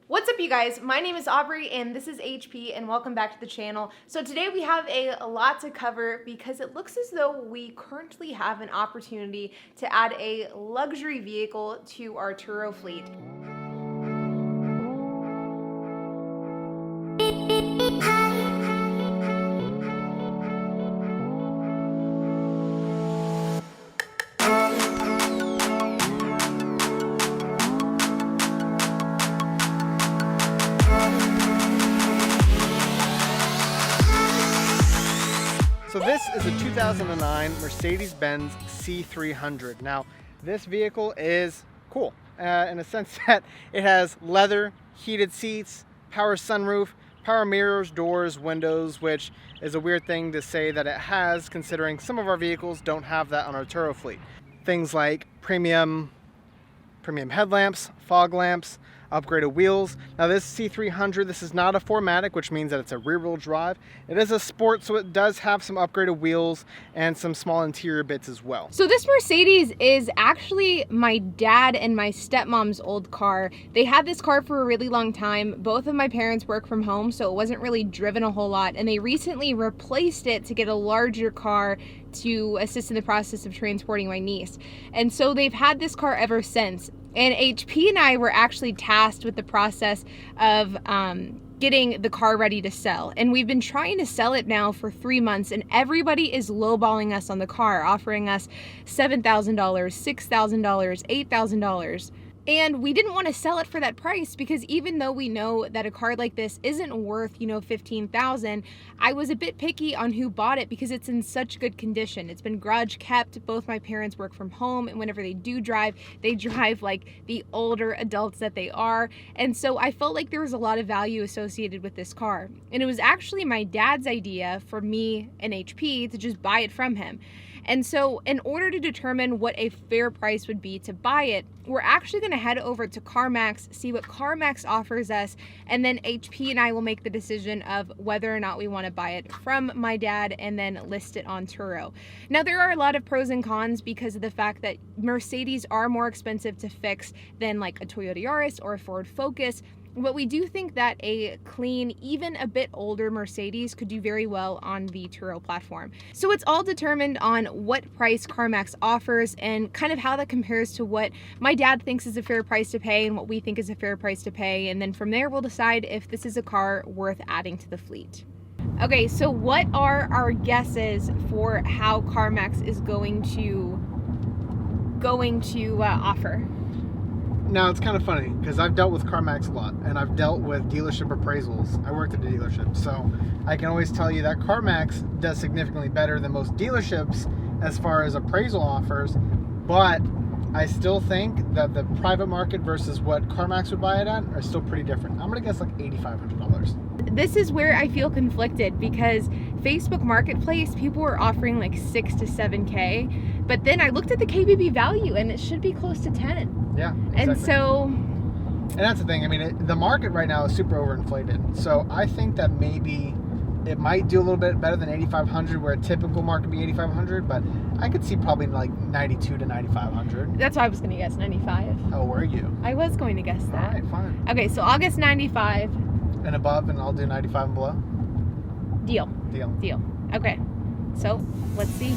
What's up, you guys? My name is Aubrey and this is HP, and welcome back to the channel. So today we have a lot to cover because it looks as though we currently have an opportunity to add a luxury vehicle to our Turo fleet. So this is a 2009 Mercedes-Benz C300. Now, this vehicle is cool in a sense that it has leather, heated seats, power sunroof, power mirrors, doors, windows, which is a weird thing to say that it has, considering some of our vehicles don't have that on our Turo fleet. Things like premium headlamps, fog lamps, upgraded wheels. Now this C300, this is not a 4MATIC, which means that it's a rear-wheel drive. It is a sport, so it does have some upgraded wheels and some small interior bits as well. So this Mercedes is actually my dad and my stepmom's old car. They had this car for a really long time. Both of my parents work from home, so it wasn't really driven a whole lot, and they recently replaced it to get a larger car to assist in the process of transporting my niece. And so they've had this car ever since. And HP and I were actually tasked with the process of getting the car ready to sell. And we've been trying to sell it now for 3 months, and everybody is lowballing us on the car, offering us $7,000, $6,000, $8,000. And we didn't want to sell it for that price because even though we know that a car like this isn't worth, $15,000, I was a bit picky on who bought it because it's in such good condition. It's been garage kept. Both my parents work from home, and whenever they drive like the older adults that they are. And so I felt like there was a lot of value associated with this car. And it was actually my dad's idea for me and HP to just buy it from him. And so in order to determine what a fair price would be to buy it, we're actually going to head over to CarMax, see what CarMax offers us, and then HP and I will make the decision of whether or not we want to buy it from my dad and then list it on Turo. Now, there are a lot of pros and cons because of the fact that Mercedes are more expensive to fix than like a Toyota Yaris or a Ford Focus. But we do think that a clean, even a bit older Mercedes could do very well on the Turo platform. So it's all determined on what price CarMax offers and kind of how that compares to what my dad thinks is a fair price to pay and what we think is a fair price to pay. And then from there, we'll decide if this is a car worth adding to the fleet. Okay, so what are our guesses for how CarMax is going to offer? Now, it's kind of funny because I've dealt with CarMax a lot, and I've dealt with dealership appraisals. I worked at a dealership, so I can always tell you that CarMax does significantly better than most dealerships as far as appraisal offers, but I still think that the private market versus what CarMax would buy it at are still pretty different. I'm going to guess like $8,500. This is where I feel conflicted because Facebook Marketplace, people were offering like 6 to 7K, but then I looked at the KBB value and it should be close to 10. Yeah, exactly. And that's the thing. I mean, the market right now is super overinflated. So I think that maybe it might do a little bit better than 8,500, where a typical market would be 8,500. But I could see probably like 92 to 9,500. That's why I was going to guess 95. Oh, were you? I was going to guess that. All right, fine. Okay, so I'll guess 95. And above, and I'll do 95 and below. Deal. Okay, so let's see.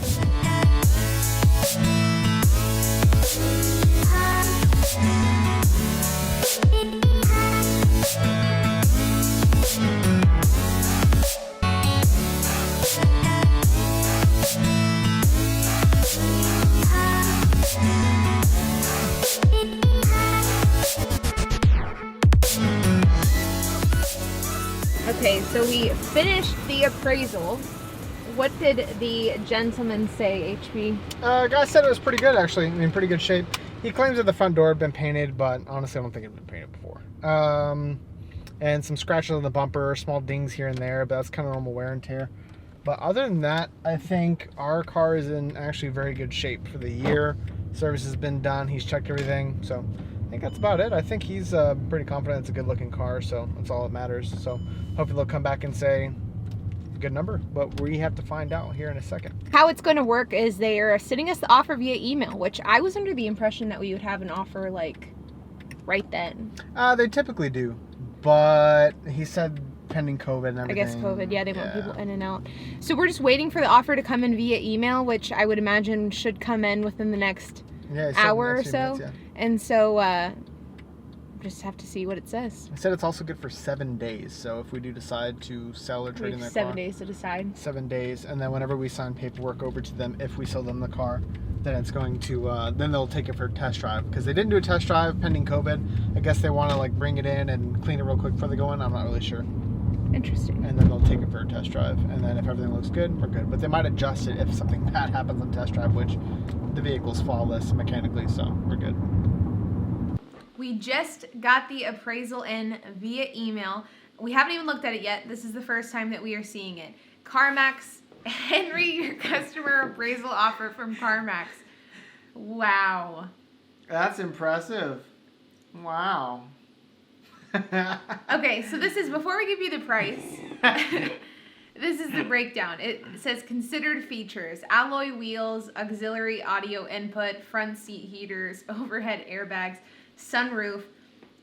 Okay, so we finished the appraisal. What did the gentleman say, HP? Guy said it was pretty good, actually. I mean, pretty good shape. He claims that the front door had been painted, but honestly, I don't think it had been painted before. And some scratches on the bumper, small dings here and there, but that's kind of normal wear and tear. But other than that, I think our car is in actually very good shape for the year. Service has been done. He's checked everything, so I think that's about it. I think he's pretty confident it's a good looking car, so that's all that matters. So hopefully they'll come back and say a good number, but we have to find out here in a second. How it's going to work is they are sending us the offer via email, which I was under the impression that we would have an offer like right then. They typically do, but he said pending COVID and I everything. guess COVID, yeah, they want people in and out. So we're just waiting for the offer to come in via email, which I would imagine should come in within the next hour or so. Minutes, and so just have to see what it says. He said it's also good for 7 days. So if we do decide to sell or trade in their 7 car, days to decide. 7 days, and then whenever we sign paperwork over to them, if we sell them the car, then it's going to then they'll take it for a test drive, because they didn't do a test drive pending COVID. I guess they want to like bring it in and clean it real quick before they go in. I'm not really sure. Interesting. And then they'll take it for a test drive, and then if everything looks good, we're good. But they might adjust it if something bad happens on test drive, which the vehicle's flawless mechanically, so we're good. We just got the appraisal in via email. We haven't even looked at it yet. This is the first time that we are seeing it. CarMax, Henry, your customer appraisal offer from CarMax. Wow. That's impressive. Wow. Okay, so this is, before we give you the price, this is the breakdown. It says considered features: alloy wheels, auxiliary audio input, front seat heaters, overhead airbags, sunroof.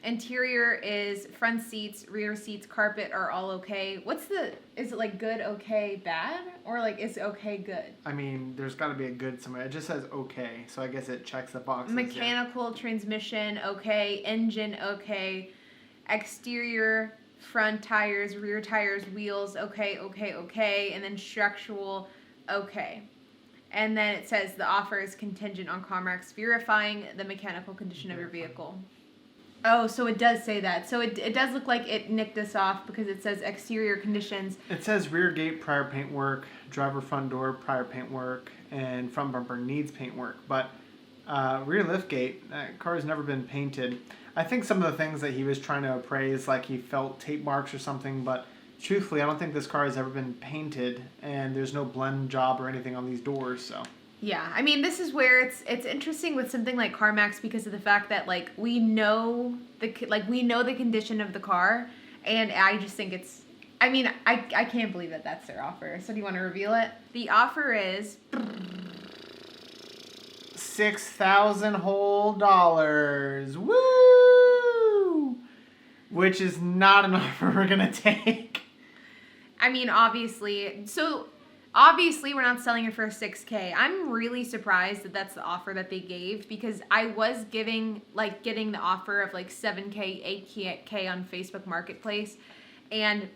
Interior is front seats, rear seats, carpet are all okay. Is it like good, okay, bad? Or like is okay, good? I mean, there's got to be a good somewhere. It just says okay, so I guess it checks the boxes. Mechanical transmission, okay. Engine, okay. Exterior, front tires, rear tires, wheels, okay, okay, okay. And then structural, okay. And then it says the offer is contingent on CarMax verifying the mechanical condition of your vehicle. Oh, so it does say that. So it does look like it nicked us off, because it says exterior conditions. It says rear gate prior paint work, driver front door prior paint work, and front bumper needs paint work. But rear lift gate, that car's never been painted. I think some of the things that he was trying to appraise, like he felt tape marks or something, but truthfully, I don't think this car has ever been painted, and there's no blend job or anything on these doors, so. Yeah, I mean, this is where it's interesting with something like CarMax, because of the fact that like we know the condition of the car, and I just think it's. I mean, I can't believe that that's their offer. So do you want to reveal it? The offer is $6,000 whole dollars. Woo! Which is not an offer we're gonna take. I mean, obviously we're not selling it for $6,000. I'm really surprised that that's the offer that they gave, because I was getting the offer of like $7,000, $8,000 on Facebook Marketplace, and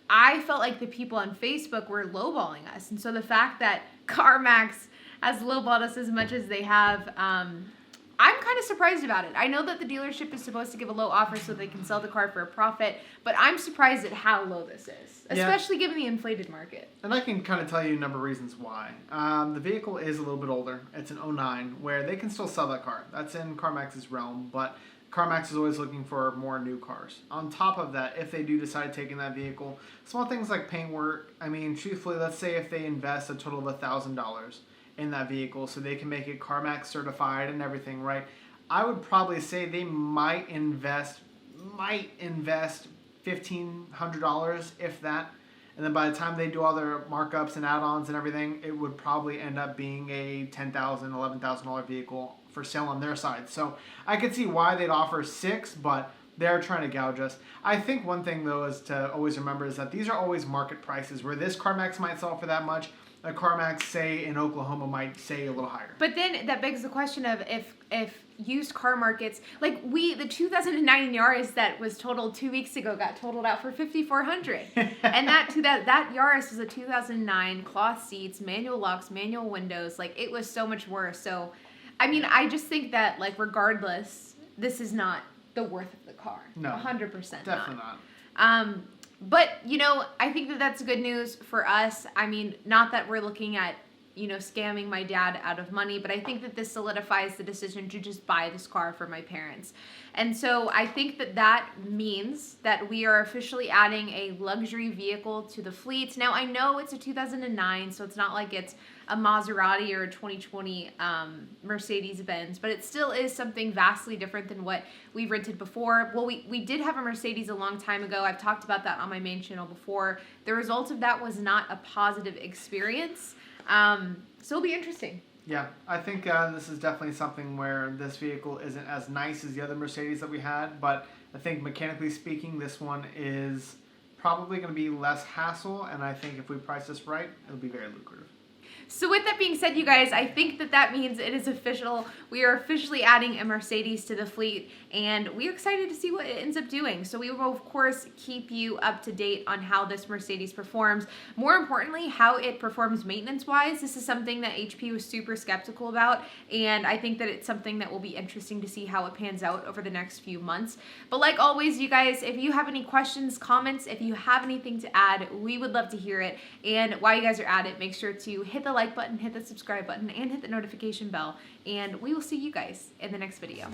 I felt like the people on Facebook were lowballing us. And so the fact that CarMax has lowballed us as much as they have, I'm kind of surprised about it. I know that the dealership is supposed to give a low offer so they can sell the car for a profit, but I'm surprised at how low this is, especially given the inflated market. And I can kind of tell you a number of reasons why. The vehicle is a little bit older. It's an '09, where they can still sell that car. That's in CarMax's realm, but CarMax is always looking for more new cars. On top of that, if they do decide taking that vehicle, small things like paint work, I mean, truthfully, let's say if they invest a total of $1,000 in that vehicle so they can make it CarMax certified and everything, right? I would probably say they might invest $1,500, if that. And then by the time they do all their markups and add-ons and everything, it would probably end up being a $10,000, $11,000 vehicle for sale on their side. So I could see why they'd offer $6,000, but they're trying to gouge us. I think one thing, though, is to always remember is that these are always market prices, where this CarMax might sell for that much. A CarMax, say, in Oklahoma might say a little higher. But then that begs the question of if used car markets, like the 2009 Yaris that was totaled 2 weeks ago got totaled out for $5,400, and that Yaris was a 2009, cloth seats, manual locks, manual windows. Like, it was so much worse. So, I mean, I just think that, like, regardless, this is not the worth of the car. No, 100% definitely not. But, I think that that's good news for us. I mean, not that we're looking at, scamming my dad out of money, but I think that this solidifies the decision to just buy this car for my parents. And so I think that means that we are officially adding a luxury vehicle to the fleet. Now, I know it's a 2009, so it's not like it's a Maserati or a 2020 Mercedes-Benz, but it still is something vastly different than what we've rented before. Well, we did have a Mercedes a long time ago. I've talked about that on my main channel before. The result of that was not a positive experience. So it'll be interesting. Yeah, I think this is definitely something where this vehicle isn't as nice as the other Mercedes that we had, but I think mechanically speaking, this one is probably going to be less hassle, and I think if we price this right, it'll be very lucrative. So with that being said, you guys, I think that means it is official. We are officially adding a Mercedes to the fleet, and we're excited to see what it ends up doing. So we will, of course, keep you up to date on how this Mercedes performs. More importantly, how it performs maintenance-wise. This is something that HP was super skeptical about, and I think that it's something that will be interesting to see how it pans out over the next few months. But like always, you guys, if you have any questions, comments, if you have anything to add, we would love to hear it. And while you guys are at it, make sure to hit the like button, hit the subscribe button, and hit the notification bell. And we will see you guys in the next video.